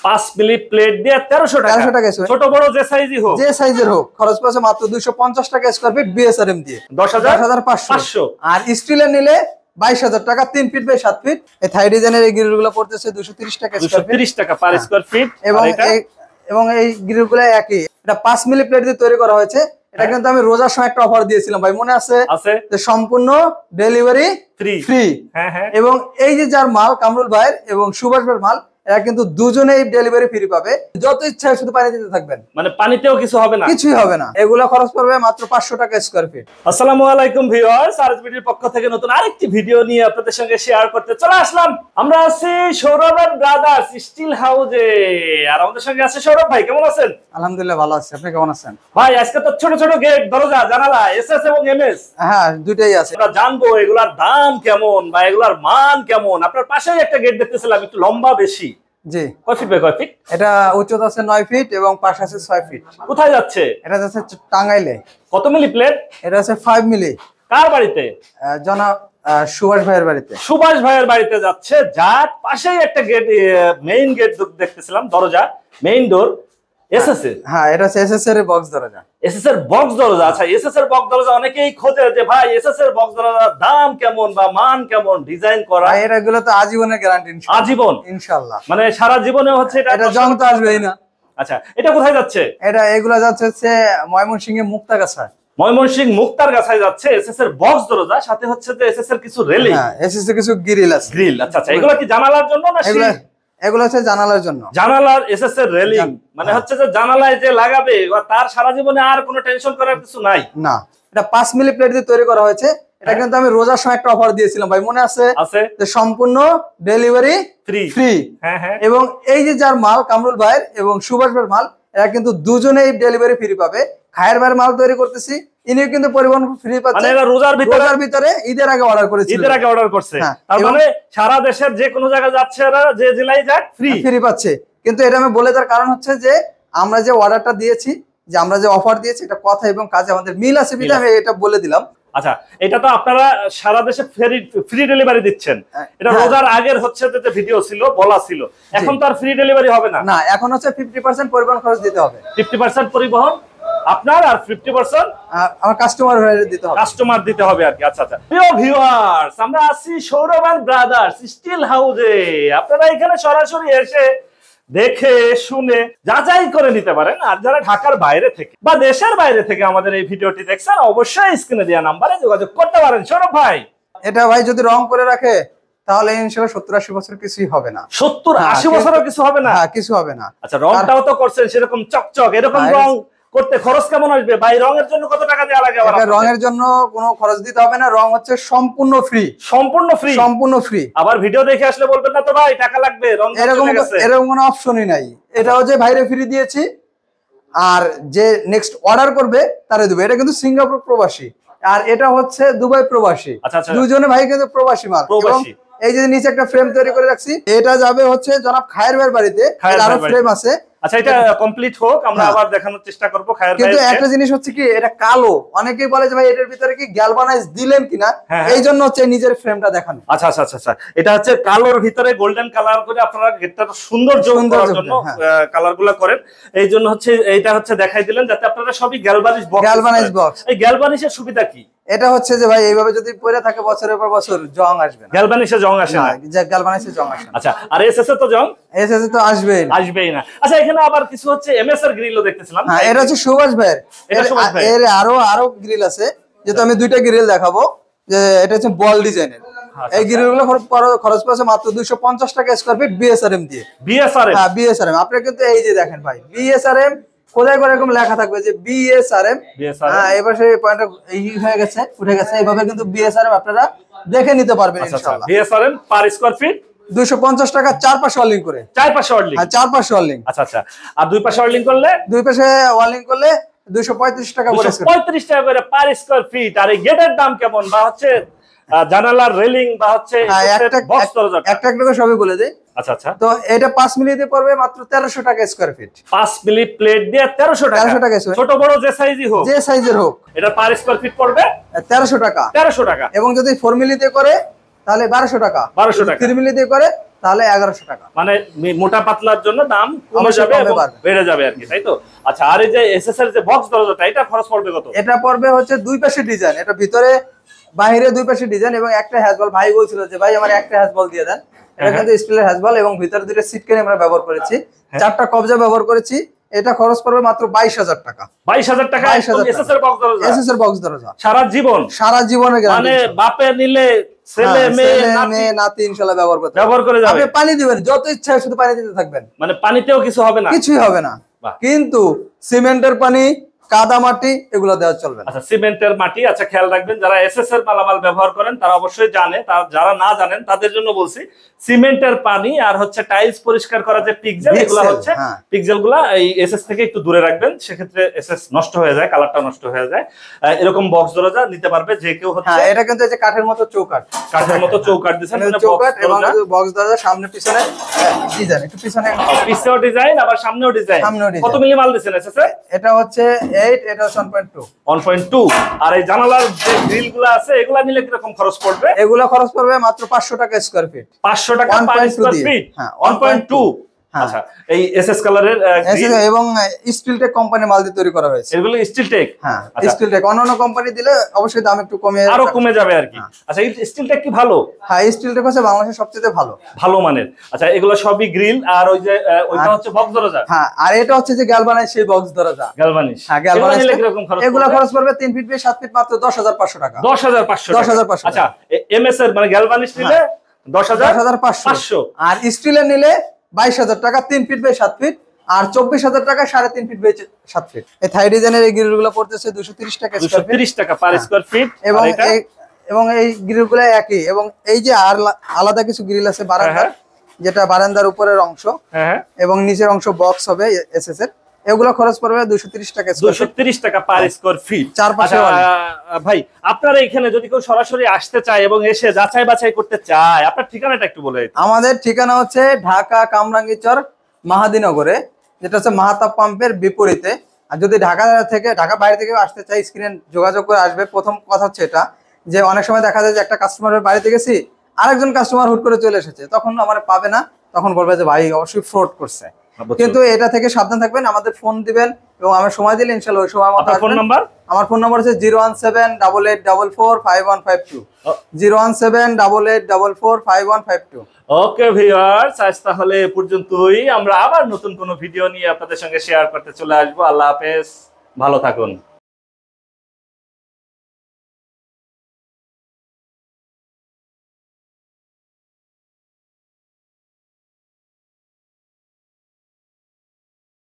5 milli plate দিয়ে 1300 টাকা। 1300 টাকা স্কয়ার। ছোট বড় যে সাইজই হোক, যে সাইজের হোক, খরচ পড়ছে মাত্র 250 টাকা স্কয়ার ফিট বিএসআরএম দিয়ে। 10,500। আর স্টিলের নিলে 22,000 টাকা, 3 ফিট বাই 7 ফিট। এই থাই ডিজাইনের এই গ্রিলগুলো পড়তেছে 230 টাকা স্কয়ার ফিট। 230 টাকা পার স্কয়ার ফিট। এবং এই গ্রিলগুলো একই। এটা 5 মিলি প্লেট দিয়ে তৈরি করা হয়েছে। এটা কিন্তু আমি রোজার সময় একটা অফার দিয়েছিলাম ভাই, মনে আছে? যে সম্পূর্ণ ডেলিভারি ফ্রি। হ্যাঁ। এবং এই যে যার মাল, কামরুল ভাইয়ের এবং সুভাষ ভাইয়ের মাল, এরা কিন্তু দুজনেই ডেলিভারি ফ্রি পাবে। যত ইচ্ছা শুধু পানি দিতে থাকবেন, মানে পানিতেও কিছু হবে না, কিছুই হবে না। এগুলো খরচ পড়বে মাত্র 500 টাকা স্কয়ার ফিট। আসসালামু আলাইকুম ভিউয়ার্স, আরএসবিডির পক্ষ থেকে নতুন আরেকটি ভিডিও নিয়ে আপনাদের সঙ্গে শেয়ার করতে চলে আসলাম। আমরা আছি সৌরভ এন্ড ব্রাদার্স স্টিল হাউসে, আর আমাদের সঙ্গে আছে সৌরভ ভাই। কেমন আছেন? আলহামদুলিল্লাহ ভালো আছি, আপনি কেমন আছেন? ভাই আজকে তো ছোট ছোট গেট, দরজা, জানালা এসএস এবং এমএস, হ্যাঁ দুটেই আছে। আমরা জানবো এগুলার দাম কেমন বা এগুলার মান কেমন। আপনার পাশেই একটা গেট দেখতেছিলাম, একটু লম্বা বেশি। জি। কয় ফিট বাই কয় ফিট? এটা উচ্চতা আছে 9 ফিট এবং পাশ আছে 6 ফিট। কোথায় যাচ্ছে? এটা যাচ্ছে টাঙ্গাইলে। কত মিলি প্লেট? এটা আছে 5 মিলি। কার বাড়িতে? জনাব সুভাষ ভাইয়ের বাড়িতে। সুভাষ ভাইয়ের বাড়িতে যাচ্ছে, যার পাশেই একটা গেট, মেইন গেট দেখতেছিলাম, দরজা, মেইন ডোর এসএস এর। হ্যাঁ এটা হচ্ছে এসএস এর বক্স দরজা। এসএস এর বক্স দরজা। আচ্ছা, এসএস এর বক্স দরজা অনেকেই খোঁজে যে ভাই এসএস এর বক্স দরজার দাম কেমন বা মান কেমন, ডিজাইন করা। এগুলো তো আজীবনের গ্যারান্টি ইনশাআল্লাহ। আজীবন ইনশাআল্লাহ, মানে সারা জীবনে হচ্ছে এটা, এটা জং তো আসবেই না। আচ্ছা, এটা কোথায় যাচ্ছে? এগুলো যাচ্ছে হচ্ছে ময়মনসিংহে মুক্তাগাছায়। ময়মনসিংহ মুক্তারগাছায় যাচ্ছে এসএস এর বক্স দরজা, সাথে হচ্ছে যে এসএস এর কিছু রেলিং। হ্যাঁ এসএস এর কিছু গ্রিল আছে। গ্রিল। আচ্ছা, এগুলো কি জানালার জন্য না? এগুলো হচ্ছে জানালার জন্য। জানালার এসএস এর রেলিং, মানে হচ্ছে যে জানালায় যে লাগাবে তার সারা জীবনে আর কোনো টেনশন করার কিছু নাই। না, এটা 5 মিলি প্লেট দিয়ে তৈরি করা হয়েছে। এটা কিন্তু আমি রোজার সময় একটা অফার দিয়েছিলাম ভাই, মনে আছে? যে সম্পূর্ণ ডেলিভারি ফ্রি। হ্যাঁ। এবং এই যে যার মাল, কামরুল ভাইয়ের এবং সুভাষ ভাইয়ের মাল, এরা কিন্তু দুজনেই ডেলিভারি ফ্রি পাবে। খায়ের ভাইয়ের মাল তৈরি করতেছি, ইনিও কিন্তু পরিবহন ফ্রি পাচ্ছে। মানে এরা রোজার ভিতরে ঈদের আগে অর্ডার করেছে। ঈদের আগে অর্ডার করছে, তার মানে সারা দেশের যে কোনো জায়গায় যাচ্ছে এরা, যে জেলায় যাক ফ্রি পাচ্ছে। কিন্তু এটা আমি বলে দেওয়ার কারণ হচ্ছে যে আমরা যে অর্ডারটা দিয়েছি, যে আমরা যে অফার দিয়েছি, এটা কথা এবং কাজে আমাদের মিল আছে বিধে আমি এটা বলে দিলাম। আচ্ছা, এটা তো আপনারা সারা দেশে ফ্রি ডেলিভারি দিচ্ছেন। এটা রোজার আগের হচ্ছে যে ভিডিও ছিল, বলা ছিল। এখন তো আর ফ্রি ডেলিভারি হবে না। না, এখন হচ্ছে 50% পরিবহন খরচ দিতে হবে। 50% পরিবহন আপনার, আর 50% আমার কাস্টমার দিতে হবে আর কি। আচ্ছা, প্রিয় ভিউয়ার্স, আমরা আছি সৌরভ এন্ড ব্রাদার্স স্টিল হাউসে। আপনারা এখানে সরাসরি এসে দেখে শুনে যাচাই করে নিতে পারেন। আর যারা ঢাকার বাইরে থেকে বা দেশের বাইরে থেকে আমাদের এই ভিডিওটি দেখছেন, অবশ্যই স্ক্রিনে দেওয়া নাম্বারে যোগাযোগ করতে পারেন। সৌরভ ভাই, এটা ভাই যদি রং করে রাখে তাহলে ইনশাআল্লাহ 70-80 বছর কিছুই হবে না। 70-80 বছরও কিছু হবে না? হ্যাঁ, কিছু হবে না। আচ্ছা, রংটাও তো করছেন সেরকম চকচক, এরকম রং করতে খরচ কেমন আসবে ভাই? রঙের জন্য কত টাকা দেওয়া লাগে? রঙের জন্য কোনো খরচ দিতে হবে না, রং হচ্ছে সম্পূর্ণ ফ্রি। সম্পূর্ণ ফ্রি। আবার ভিডিও দেখে আসলে বলবেন না তো ভাই টাকা লাগবে, রং এরকম কোনো অপশনই নাই। এটাও যে ভাইরে ফ্রি দিয়েছি, আর যে নেক্সট অর্ডার করবে তারে দেবে। এটা কিন্তু সিঙ্গাপুর প্রবাসী, আর এটা হচ্ছে দুবাই প্রবাসী। দুজনে ভাই কিন্তু প্রবাসী মাল। এই যে নিচে একটা ফ্রেম তৈরি করে রাখছি, এটা যাবে হচ্ছে জনাব খায়ের ভাইয়ের বাড়িতে। আরো ফ্রেম আছে। আচ্ছা, এটা কমপ্লিট হোক, আমরা আবার দেখানোর চেষ্টা করব। কিন্তু একটা জিনিস হচ্ছে কি, এটা কালো। অনেকেই বলে যে ভাই এটার ভিতরে কি গ্যালভানাইজ দিলেন কিনা, এই জন্য হচ্ছে নিজের ফ্রেমটা দেখানো। আচ্ছা, এটা হচ্ছে কালোর ভিতরে গোল্ডেন কালার করে আপনারা গেটটা সুন্দর করার জন্য কালারগুলো করেন। এই জন্য হচ্ছে এইটা হচ্ছে দেখাই দিলেন, যাতে আপনারা সবই গ্যালভানিশ বক্স। এই গ্যালভানিশের সুবিধা কি? এটা হচ্ছে যে ভাই এইভাবে যদি পরে থাকে বছরের পর বছর জং আসবে না। গ্যালভানিশে জং আসে না? গ্যালভানিশে জং আসে না। আচ্ছা, আর এসএস এ তো জং তো আসবেই না। আচ্ছা, এখানে আবার কিছু হচ্ছে এমএস এর গ্রিলও দেখতেছিলাম। হ্যাঁ, এটা হচ্ছে সুভাষ ভাইয়ের। এর আরো গ্রিল আছে, যেহেতু আমি দুইটা গ্রিল দেখাবো। যে এটা হচ্ছে বল ডিজাইনের। এই গ্রিলগুলো খরচ পড়ছে মাত্র 250 টাকা স্কয়ার ফিট বিএসআরএম দিয়ে। হ্যাঁ, বিএসআরএম। আপনারা কিন্তু এই যে দেখেন ভাই, বিএসআরএম কোথায় করে এরকম লেখা থাকবে যে বিএসআরএম। হ্যাঁ, এবার সেই পয়েন্টটা হয়ে গেছে, উঠে গেছে। এইভাবে কিন্তু বিএসআরএম আপনারা দেখে নিতে পারবেন ইনশাআল্লাহ। বিএসআরএম পার স্কয়ার ফিট 250 টাকা, 4 পাশে ওয়ার্লিং করে। 4 পাশে ওয়ার্লিং? হ্যাঁ, 4 পাশে ওয়ার্লিং। আচ্ছা, আর 2 পাশে ওয়ার্লিং করলে? 2 পাশে ওয়ার্লিং করলে 235 টাকা করে। 235 টাকা করে পার স্কয়ার ফিট। আর এই গেটের দাম কেমন, বা হচ্ছে জানালার রেলিং, বা হচ্ছে বক্স দরজা, একটা করে সবই বলে দেই। আচ্ছা, তো এটা 5 মিলি দিয়ে পড়বে মাত্র 1300 টাকা স্কয়ার ফিট। 5 মিলি প্লেট দিয়ে 1300 টাকা। ছোট বড় যে সাইজই হোক, যে সাইজের হোক, এটা পার স্কয়ার ফিট পড়বে 1300 টাকা। এবং যদি 4 মিলি দিয়ে করে তাহলে 1200 টাকা। 1200 টাকা। 3 মিলি দিয়ে করে তাহলে 1100 টাকা। মানে মোটা পাতলার জন্য দাম কমে যাবে এবং বেড়ে যাবে আর কি, তাই তো? আচ্ছা, আর এই যে এসএস এর যে বক্স দরজাটা, এটা খরচ পড়বে কত? এটা পড়বে হচ্ছে দুই পাশে ডিজাইন, এটা ভিতরে বাইরে দুই পাশে ডিজাইন এবং একটা হ্যাজবল। ভাই বলছিল যে ভাই আমার একটা হ্যাজবল দিয়ে দেন, এটা কিন্তু স্টিলের হ্যাজবল এবং ভিতরে দুটো সিট কেন আমরা ব্যবহার করেছি, 4টা কবজা ব্যবহার করেছি। এটা খরচ পড়বে মাত্র 22,000 টাকা। 22,000 টাকা এসএস এর বক্স দরজা, এসএস এর বক্স দরজা সারা জীবন, সারা জীবনের গ্যারান্টি। মানে বাপে নিলে ছেলে মেয়ে নাতি ইনশাআল্লাহ ব্যবহার করে যাবে। আপনি পানি দিবেন যত ইচ্ছা, শুধু পানি দিতে থাকবেন, মানে পানিতেও কিছু হবে না, কিছুই হবে না। কিন্তু সিমেন্টের পানি, কাদা মাটি এগুলো দেওয়া চলবে না। আচ্ছা, সিমেন্টের মাটি, আচ্ছা খেয়াল রাখবেন যারা এসএস এর মালামাল ব্যবহার করেন তারা অবশ্যই জানে, যারা না জানেন তাদের জন্য বলছি, সিমেন্টের পানি আর হচ্ছে টাইলস পরিষ্কার করা যে পিক্সেল, এগুলো হচ্ছে পিক্সেল গুলা এই এসএস থেকে একটু দূরে রাখবেন, সেক্ষেত্রে এসএস নষ্ট হয়ে যায়, কালারটা নষ্ট হয়ে যায়। এরকম বক্স দরজা নিতে পারবে যে কেউ হচ্ছে। হ্যাঁ, এটা কিন্তু এই যে কাঠের মতো চৌকাঠ, কাঠের মতো চৌকাঠ দিবেন, মানে চৌকাঠ এবং বক্স দরজা সামনে পিছনে ডিজাইন, একটু পিছনে পিছেও ডিজাইন আবার সামনেও ডিজাইন। কত মিলি মাল দিবেন এসএস এ? এটা হচ্ছে 8, এটা 1.2। আর এই জানালার যে গ্রিল গুলো আছে এগুলা নিলে কি রকম খরচ পড়বে? এগুলা খরচ পড়বে মাত্র 500 টাকা স্কয়ার ফিট। 500 টাকা পার স্কয়ার ফিট। হ্যাঁ, 1.2। আচ্ছা, এই এসএস কালারের এবং স্টিলটেক কোম্পানি মাল দিয়ে তৈরি করা হয়েছে। এগুলো স্টিলটেক? হ্যাঁ, স্টিলটেক। অন্যান্য কোম্পানি দিলে অবশ্যই দাম একটু আরো কমে যাবে আর কি। আচ্ছা, এই স্টিলটেক কি ভালো? হ্যাঁ, স্টিলটেক হচ্ছে বাংলাদেশের সবচেয়ে ভালো মানের। আচ্ছা, এগুলো সবই গ্রিল, আর ওই যে ওইটা হচ্ছে বক্স দরজা। হ্যাঁ, আর এটা হচ্ছে যে গ্যালভানাইজ সেই বক্স দরজা। গ্যালভানিশ। হ্যাঁ, গ্যালভানাইজ নিলে কি রকম খরচ? এগুলো খরচ পড়বে 3 ফিট বাই 7 ফিট মাত্র 10,500 টাকা। 10,500। আচ্ছা, এমএস এর মানে গ্যালভানিশ নিলে 10,500। আর স্টিলের নিলে 22,000 টাকা 3 ফিট বাই 7 ফিট, আর 24,000 টাকা 3.5 ফিট বাই 7 ফিট। এই থাই ডিজাইনের এই গ্রিলগুলো পড়তেছে 230 টাকা স্কয়ার ফিট। 230 টাকা পার স্কয়ার ফিট। এবং এই গ্রিলগুলো একই, এবং এই যে আর আলাদা কিছু গ্রিল আছে বারান্দার, যেটা বারান্দার উপরের অংশ এবং নিচের অংশ বক্স হবে এসএস এর, এগুলো খরচ পড়বে 230 টাকা স্কয়ার ফিট। 230 টাকা পার স্কয়ার ফিট। চারপাশে। ভাই, আপনারা এখানে যদি কেউ সরাসরি আসতে চায় এবং এসে যাচাই বাছাই করতে চায়, আপনার ঠিকানাটা একটু বলে দিন। আমাদের ঠিকানা হচ্ছে ঢাকা কামরাঙ্গীরচর মাহাদিনগরে, যেটা হচ্ছে মাহাতাব পাম্পের বিপরীতে। আর যদি ঢাকা বাইরে থেকে আসতে চাই, স্ক্রিনে যোগাযোগ করে আসবে। প্রথম কথা হচ্ছে এটা যে অনেক সময় দেখা যায় যে একটা কাস্টমারের বাড়িতে গেছি, আরেকজন কাস্টমার হুট করে চলে এসেছে, তখন আমার পাবে না, তখন বলবে যে ভাই অবশ্যই ফ্রড করছে। কিন্তু এটা থেকে সাবধান থাকবেন, আমাদের ফোন দিবেন এবং আমার সময় দিলে ইনশাআল্লাহ ওই সময় মতো ফোন নাম্বার। আমার ফোন নাম্বার হচ্ছে 01788445152, 01788445152। ওকে ভিউয়ার্স, আজ তাহলে এ পর্যন্তই। আমরা আবার নতুন কোনো ভিডিও নিয়ে আপনাদের সঙ্গে শেয়ার করতে চলে আসবো। আল্লাহ হাফেজ, ভালো থাকুন।